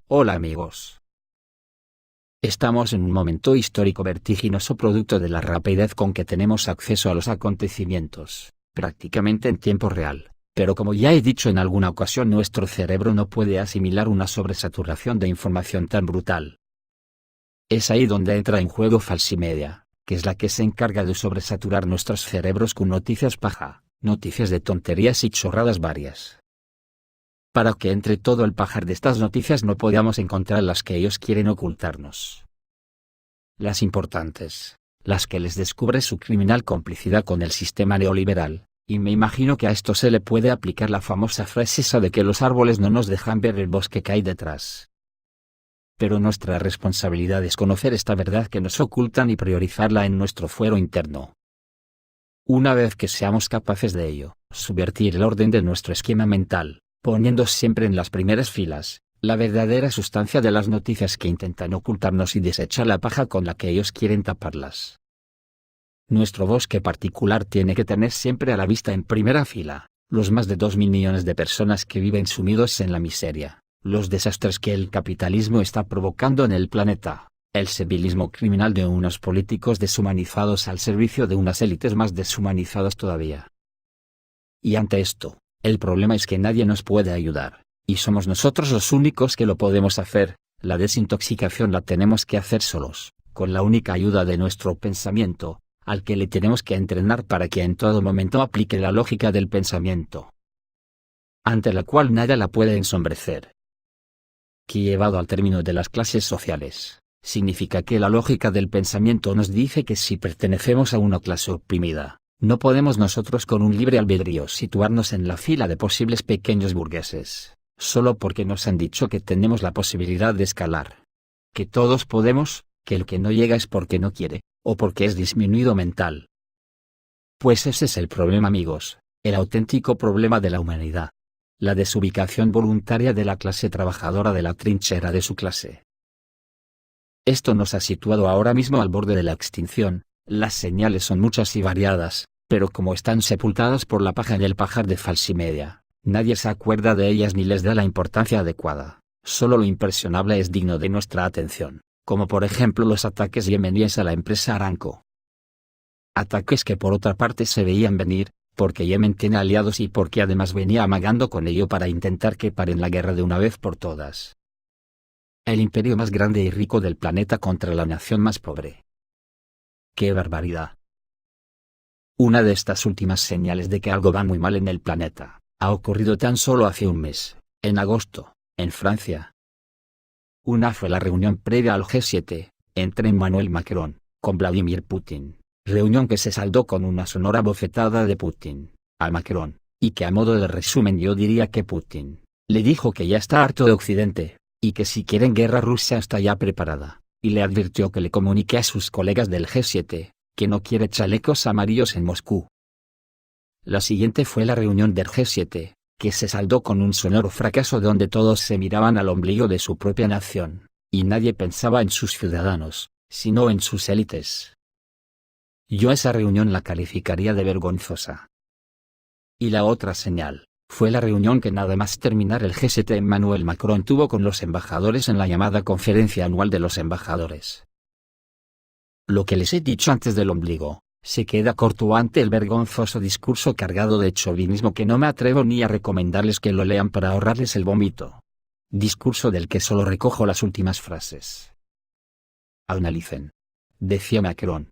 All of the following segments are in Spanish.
Hola amigos. Estamos en un momento histórico vertiginoso producto de la rapidez con que tenemos acceso a los acontecimientos, prácticamente en tiempo real, pero como ya he dicho en alguna ocasión, nuestro cerebro no puede asimilar una sobresaturación de información tan brutal. Es ahí donde entra en juego Falsimedia, que es la que se encarga de sobresaturar nuestros cerebros con noticias paja, noticias de tonterías y chorradas varias. Para que entre todo el pajar de estas noticias no podamos encontrar las que ellos quieren ocultarnos. Las importantes, las que les descubre su criminal complicidad con el sistema neoliberal, y me imagino que a esto se le puede aplicar la famosa frase esa de que los árboles no nos dejan ver el bosque que hay detrás. Pero nuestra responsabilidad es conocer esta verdad que nos ocultan y priorizarla en nuestro fuero interno. Una vez que seamos capaces de ello, subvertir el orden de nuestro esquema mental, poniendo siempre en las primeras filas la verdadera sustancia de las noticias que intentan ocultarnos y desechar la paja con la que ellos quieren taparlas. Nuestro bosque particular tiene que tener siempre a la vista en primera fila los más de 2.000 millones de personas que viven sumidos en la miseria, los desastres que el capitalismo está provocando en el planeta, el civilismo criminal de unos políticos deshumanizados al servicio de unas élites más deshumanizadas todavía. Y ante esto, el problema es que nadie nos puede ayudar, y somos nosotros los únicos que lo podemos hacer. La desintoxicación la tenemos que hacer solos, con la única ayuda de nuestro pensamiento, al que le tenemos que entrenar para que en todo momento aplique la lógica del pensamiento, ante la cual nada la puede ensombrecer. Que llevado al término de las clases sociales, significa que la lógica del pensamiento nos dice que si pertenecemos a una clase oprimida, no podemos nosotros con un libre albedrío situarnos en la fila de posibles pequeños burgueses, solo porque nos han dicho que tenemos la posibilidad de escalar. Que todos podemos, que el que no llega es porque no quiere, o porque es disminuido mental. Pues ese es el problema, amigos, el auténtico problema de la humanidad. La desubicación voluntaria de la clase trabajadora de la trinchera de su clase. Esto nos ha situado ahora mismo al borde de la extinción. Las señales son muchas y variadas, pero como están sepultadas por la paja en el pajar de Falsimedia, nadie se acuerda de ellas ni les da la importancia adecuada. Solo lo impresionable es digno de nuestra atención, como por ejemplo los ataques yemeníes a la empresa Aramco. Ataques que por otra parte se veían venir, porque Yemen tiene aliados y porque además venía amagando con ello para intentar que paren la guerra de una vez por todas. El imperio más grande y rico del planeta contra la nación más pobre. ¡Qué barbaridad! Una de estas últimas señales de que algo va muy mal en el planeta, ha ocurrido tan solo hace un mes, en agosto, en Francia. Una fue la reunión previa al G7, entre Emmanuel Macron, con Vladimir Putin, reunión que se saldó con una sonora bofetada de Putin, a Macron, y que a modo de resumen yo diría que Putin, le dijo que ya está harto de Occidente, y que si quieren guerra Rusia está ya preparada. Y le advirtió que le comunique a sus colegas del G7, que no quiere chalecos amarillos en Moscú. La siguiente fue la reunión del G7, que se saldó con un sonoro fracaso donde todos se miraban al ombligo de su propia nación, y nadie pensaba en sus ciudadanos, sino en sus élites. Yo esa reunión la calificaría de vergonzosa. Y la otra señal, fue la reunión que nada más terminar el G7 Emmanuel Macron tuvo con los embajadores en la llamada Conferencia Anual de los Embajadores. Lo que les he dicho antes del ombligo, se queda corto ante el vergonzoso discurso cargado de chauvinismo que no me atrevo ni a recomendarles que lo lean para ahorrarles el vómito. Discurso del que solo recojo las últimas frases. Analicen, decía Macron.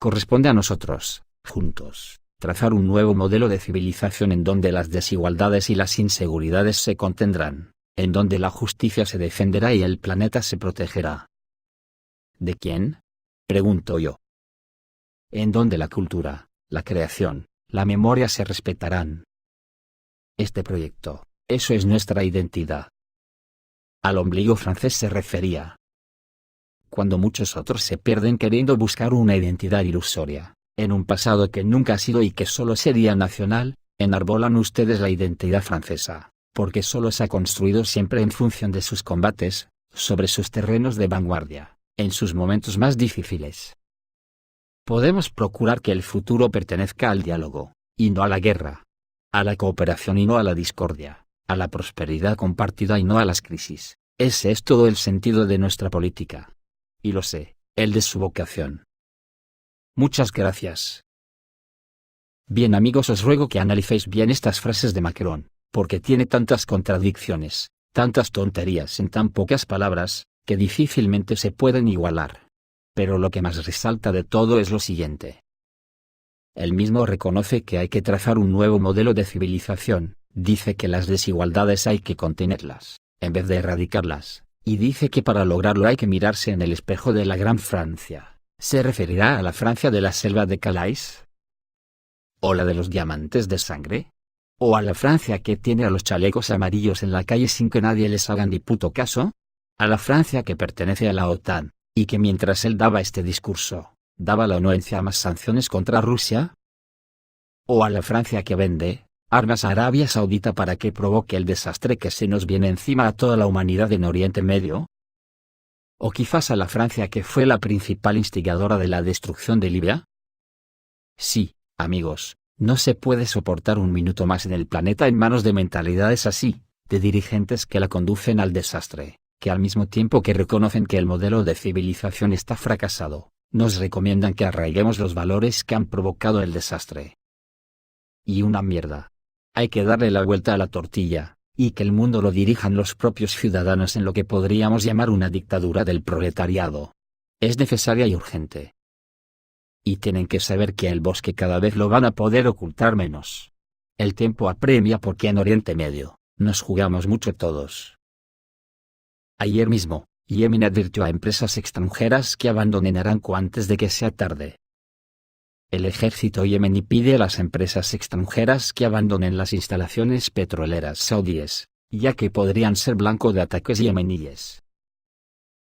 Corresponde a nosotros, juntos, trazar un nuevo modelo de civilización en donde las desigualdades y las inseguridades se contendrán, en donde la justicia se defenderá y el planeta se protegerá. ¿De quién?, pregunto yo. En donde la cultura, la creación, la memoria se respetarán. Este proyecto, eso es nuestra identidad. Al ombligo francés se refería. Cuando muchos otros se pierden queriendo buscar una identidad ilusoria, en un pasado que nunca ha sido y que solo sería nacional, enarbolan ustedes la identidad francesa, porque solo se ha construido siempre en función de sus combates, sobre sus terrenos de vanguardia, en sus momentos más difíciles. Podemos procurar que el futuro pertenezca al diálogo, y no a la guerra, a la cooperación y no a la discordia, a la prosperidad compartida y no a las crisis. Ese es todo el sentido de nuestra política. Y lo sé, el de su vocación. Muchas gracias. Bien amigos, os ruego que analicéis bien estas frases de Macron, porque tiene tantas contradicciones, tantas tonterías en tan pocas palabras, que difícilmente se pueden igualar. Pero lo que más resalta de todo es lo siguiente. Él mismo reconoce que hay que trazar un nuevo modelo de civilización, dice que las desigualdades hay que contenerlas, en vez de erradicarlas, y dice que para lograrlo hay que mirarse en el espejo de la Gran Francia. ¿Se referirá a la Francia de la selva de Calais? ¿O la de los diamantes de sangre? ¿O a la Francia que tiene a los chalecos amarillos en la calle sin que nadie les haga ni puto caso? ¿A la Francia que pertenece a la OTAN, y que mientras él daba este discurso, daba la anuencia a más sanciones contra Rusia? ¿O a la Francia que vende armas a Arabia Saudita para que provoque el desastre que se nos viene encima a toda la humanidad en Oriente Medio? ¿O quizás a la Francia que fue la principal instigadora de la destrucción de Libia? Sí, amigos, no se puede soportar un minuto más en el planeta en manos de mentalidades así, de dirigentes que la conducen al desastre, que al mismo tiempo que reconocen que el modelo de civilización está fracasado, nos recomiendan que arraiguemos los valores que han provocado el desastre. Y una mierda. Hay que darle la vuelta a la tortilla, y que el mundo lo dirijan los propios ciudadanos en lo que podríamos llamar una dictadura del proletariado. Es necesaria y urgente. Y tienen que saber que el bosque cada vez lo van a poder ocultar menos. El tiempo apremia porque en Oriente Medio, nos jugamos mucho todos. Ayer mismo, Yemen advirtió a empresas extranjeras que abandonen Aramco antes de que sea tarde. El ejército yemení pide a las empresas extranjeras que abandonen las instalaciones petroleras saudíes, ya que podrían ser blanco de ataques yemeníes.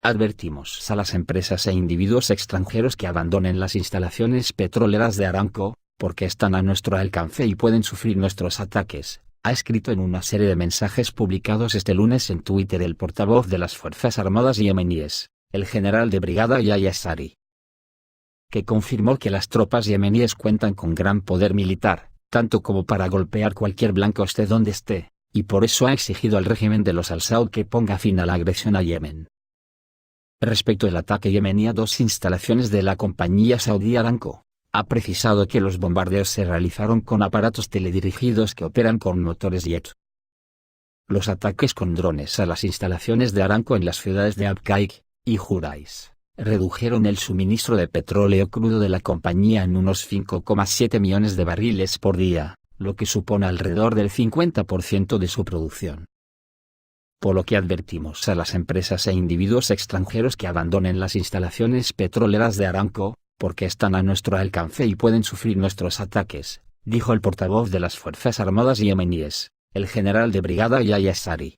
Advertimos a las empresas e individuos extranjeros que abandonen las instalaciones petroleras de Aramco, porque están a nuestro alcance y pueden sufrir nuestros ataques, ha escrito en una serie de mensajes publicados este lunes en Twitter el portavoz de las Fuerzas Armadas yemeníes, el general de brigada Yahya Sari, que confirmó que las tropas yemeníes cuentan con gran poder militar, tanto como para golpear cualquier blanco esté donde esté, y por eso ha exigido al régimen de los al-Saud que ponga fin a la agresión a Yemen. Respecto al ataque yemení a dos instalaciones de la compañía saudí Aramco, ha precisado que los bombardeos se realizaron con aparatos teledirigidos que operan con motores jet. Los ataques con drones a las instalaciones de Aramco en las ciudades de Abqaiq y Jurais redujeron el suministro de petróleo crudo de la compañía en unos 5,7 millones de barriles por día, lo que supone alrededor del 50% de su producción. Por lo que advertimos a las empresas e individuos extranjeros que abandonen las instalaciones petroleras de Aramco, porque están a nuestro alcance y pueden sufrir nuestros ataques, dijo el portavoz de las Fuerzas Armadas yemeníes, el general de brigada Yahya Sari.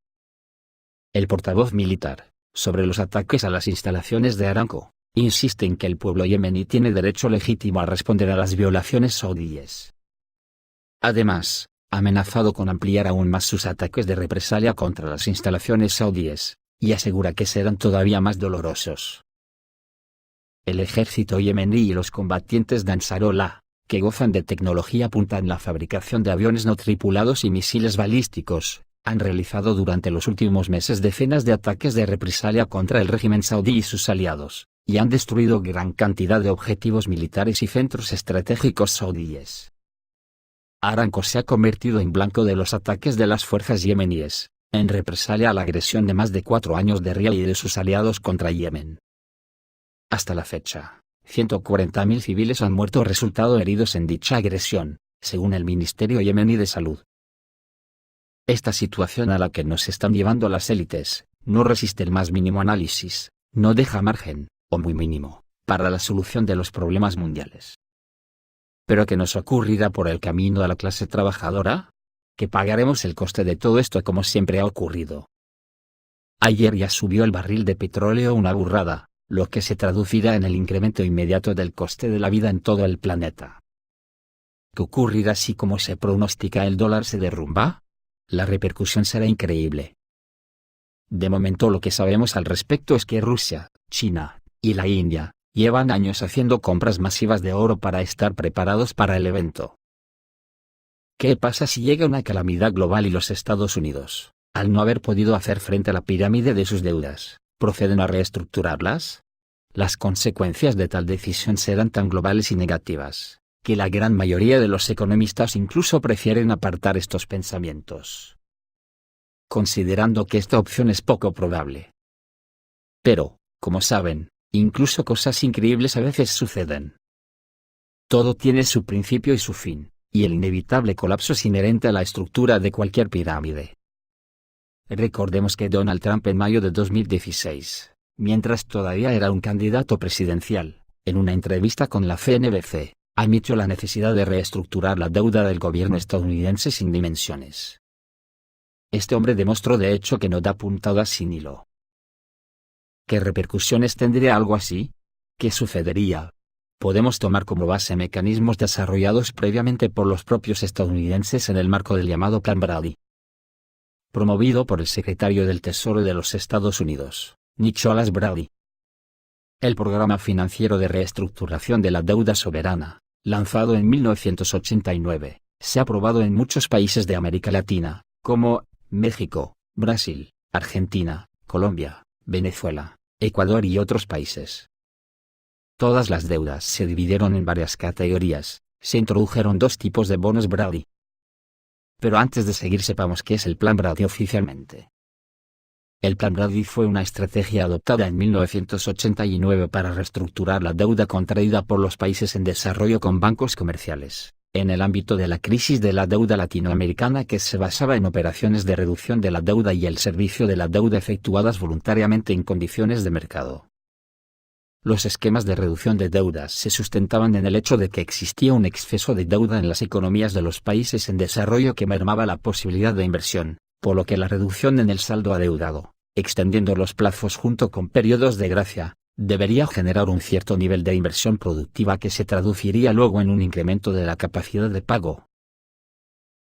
El portavoz militar, sobre los ataques a las instalaciones de Aramco, insiste en que el pueblo yemení tiene derecho legítimo a responder a las violaciones saudíes. Además, ha amenazado con ampliar aún más sus ataques de represalia contra las instalaciones saudíes, y asegura que serán todavía más dolorosos. El ejército yemení y los combatientes de Ansarullah, que gozan de tecnología punta en la fabricación de aviones no tripulados y misiles balísticos, han realizado durante los últimos meses decenas de ataques de represalia contra el régimen saudí y sus aliados, y han destruido gran cantidad de objetivos militares y centros estratégicos saudíes. Aramco se ha convertido en blanco de los ataques de las fuerzas yemeníes, en represalia a la agresión de más de 4 años de Riad y de sus aliados contra Yemen. Hasta la fecha, 140.000 civiles han muerto o resultado heridos en dicha agresión, según el Ministerio Yemení de Salud. Esta situación a la que nos están llevando las élites, no resiste el más mínimo análisis, no deja margen, o muy mínimo, para la solución de los problemas mundiales. ¿Pero qué nos ocurrirá por el camino a la clase trabajadora? Que pagaremos el coste de todo esto como siempre ha ocurrido. Ayer ya subió el barril de petróleo una burrada, lo que se traducirá en el incremento inmediato del coste de la vida en todo el planeta. ¿Qué ocurrirá si, como se pronostica, el dólar se derrumba? La repercusión será increíble. De momento lo que sabemos al respecto es que Rusia, China, y la India, llevan años haciendo compras masivas de oro para estar preparados para el evento. ¿Qué pasa si llega una calamidad global y los Estados Unidos, al no haber podido hacer frente a la pirámide de sus deudas, proceden a reestructurarlas. Las consecuencias de tal decisión serán tan globales y negativas, que la gran mayoría de los economistas incluso prefieren apartar estos pensamientos, considerando que esta opción es poco probable. Pero, como saben, incluso cosas increíbles a veces suceden. Todo tiene su principio y su fin, y el inevitable colapso es inherente a la estructura de cualquier pirámide. Recordemos que Donald Trump en mayo de 2016, mientras todavía era un candidato presidencial, en una entrevista con la CNBC, admitió la necesidad de reestructurar la deuda del gobierno estadounidense sin dimensiones. Este hombre demostró de hecho que no da puntadas sin hilo. ¿Qué repercusiones tendría algo así? ¿Qué sucedería? Podemos tomar como base mecanismos desarrollados previamente por los propios estadounidenses en el marco del llamado Plan Brady, promovido por el secretario del Tesoro de los Estados Unidos, Nicholas Brady. El programa financiero de reestructuración de la deuda soberana, lanzado en 1989, se ha aprobado en muchos países de América Latina, como México, Brasil, Argentina, Colombia, Venezuela, Ecuador y otros países. Todas las deudas se dividieron en varias categorías, se introdujeron dos tipos de bonos Brady. Pero antes de seguir sepamos qué es el Plan Brady oficialmente. El Plan Brady fue una estrategia adoptada en 1989 para reestructurar la deuda contraída por los países en desarrollo con bancos comerciales, en el ámbito de la crisis de la deuda latinoamericana que se basaba en operaciones de reducción de la deuda y el servicio de la deuda efectuadas voluntariamente en condiciones de mercado. Los esquemas de reducción de deudas se sustentaban en el hecho de que existía un exceso de deuda en las economías de los países en desarrollo que mermaba la posibilidad de inversión, por lo que la reducción en el saldo adeudado, extendiendo los plazos junto con periodos de gracia, debería generar un cierto nivel de inversión productiva que se traduciría luego en un incremento de la capacidad de pago.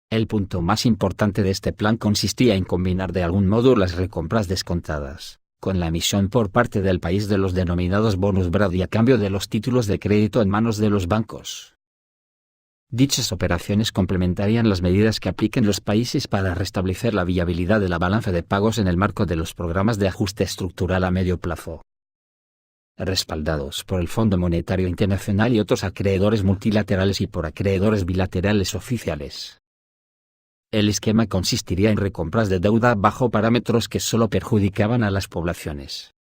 El punto más importante de este plan consistía en combinar de algún modo las recompras descontadas con la emisión por parte del país de los denominados bonos Brady a cambio de los títulos de crédito en manos de los bancos. Dichas operaciones complementarían las medidas que apliquen los países para restablecer la viabilidad de la balanza de pagos en el marco de los programas de ajuste estructural a medio plazo, respaldados por el Fondo Monetario Internacional y otros acreedores multilaterales y por acreedores bilaterales oficiales. El esquema consistiría en recompras de deuda bajo parámetros que solo perjudicaban a las poblaciones.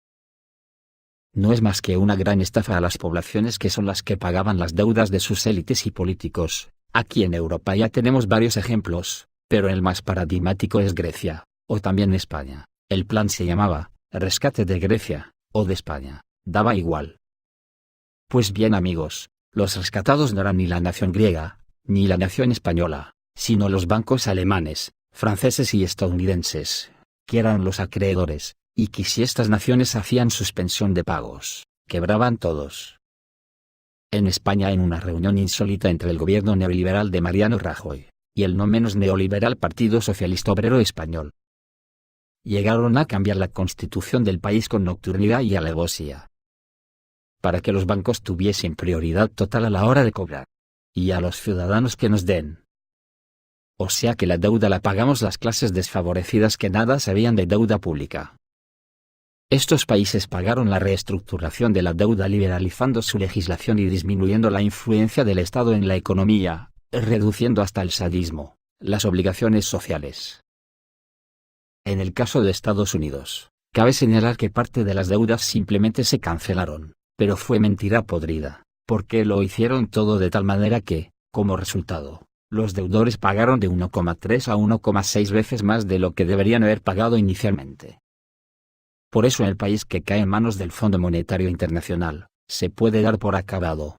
No es más que una gran estafa a las poblaciones que son las que pagaban las deudas de sus élites y políticos. Aquí en Europa ya tenemos varios ejemplos, pero el más paradigmático es Grecia, o también España. El plan se llamaba Rescate de Grecia, o de España, daba igual. Pues bien amigos, los rescatados no eran ni la nación griega, ni la nación española, sino los bancos alemanes, franceses y estadounidenses, que eran los acreedores, y que si estas naciones hacían suspensión de pagos, quebraban todos. En España, en una reunión insólita entre el gobierno neoliberal de Mariano Rajoy, y el no menos neoliberal Partido Socialista Obrero Español, llegaron a cambiar la constitución del país con nocturnidad y alevosía, para que los bancos tuviesen prioridad total a la hora de cobrar, y a los ciudadanos que nos den. O sea que la deuda la pagamos las clases desfavorecidas que nada sabían de deuda pública. Estos países pagaron la reestructuración de la deuda liberalizando su legislación y disminuyendo la influencia del Estado en la economía, reduciendo hasta el sadismo las obligaciones sociales. En el caso de Estados Unidos, cabe señalar que parte de las deudas simplemente se cancelaron, pero fue mentira podrida, porque lo hicieron todo de tal manera que, como resultado, los deudores pagaron de 1,3 a 1,6 veces más de lo que deberían haber pagado inicialmente. Por eso el país que cae en manos del Fondo Monetario Internacional, se puede dar por acabado.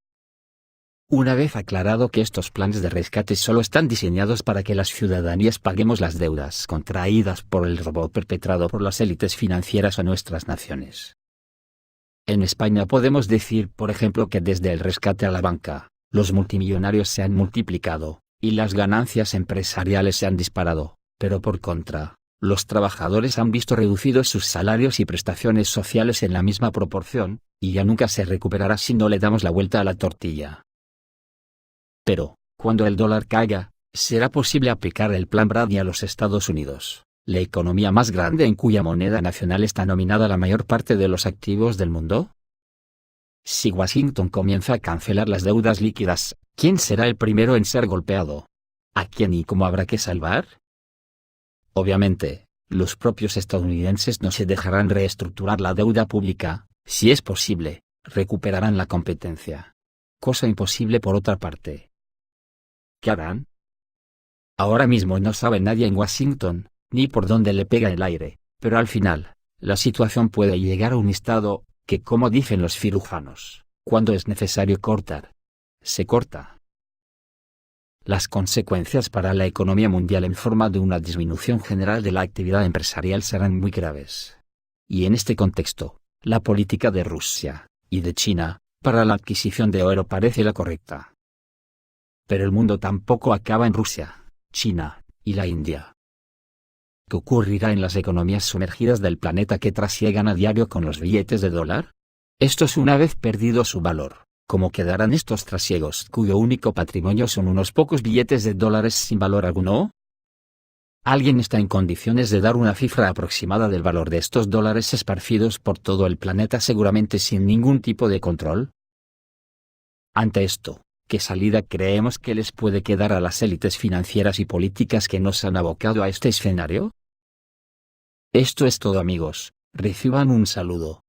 Una vez aclarado que estos planes de rescate solo están diseñados para que las ciudadanías paguemos las deudas contraídas por el robo perpetrado por las élites financieras a nuestras naciones. En España podemos decir, por ejemplo, que desde el rescate a la banca, los multimillonarios se han multiplicado, y las ganancias empresariales se han disparado, pero por contra, los trabajadores han visto reducidos sus salarios y prestaciones sociales en la misma proporción, y ya nunca se recuperará si no le damos la vuelta a la tortilla. Pero, cuando el dólar caiga, ¿será posible aplicar el Plan Brady a los Estados Unidos, la economía más grande en cuya moneda nacional está nominada la mayor parte de los activos del mundo? Si Washington comienza a cancelar las deudas líquidas, ¿quién será el primero en ser golpeado? ¿A quién y cómo habrá que salvar? Obviamente, los propios estadounidenses no se dejarán reestructurar la deuda pública. Si es posible, recuperarán la competencia. Cosa imposible por otra parte. ¿Qué harán? Ahora mismo no sabe nadie en Washington, ni por dónde le pega el aire, pero al final, la situación puede llegar a un estado, que como dicen los cirujanos, cuando es necesario cortar, se corta. Las consecuencias para la economía mundial en forma de una disminución general de la actividad empresarial serán muy graves. Y en este contexto, la política de Rusia, y de China, para la adquisición de oro parece la correcta. Pero el mundo tampoco acaba en Rusia, China, y la India. ¿Qué ocurrirá en las economías sumergidas del planeta que trasiegan a diario con los billetes de dólar? Estos una vez perdido su valor, ¿cómo quedarán estos trasiegos cuyo único patrimonio son unos pocos billetes de dólares sin valor alguno? ¿Alguien está en condiciones de dar una cifra aproximada del valor de estos dólares esparcidos por todo el planeta seguramente sin ningún tipo de control? Ante esto, ¿qué salida creemos que les puede quedar a las élites financieras y políticas que nos han abocado a este escenario? Esto es todo amigos, reciban un saludo.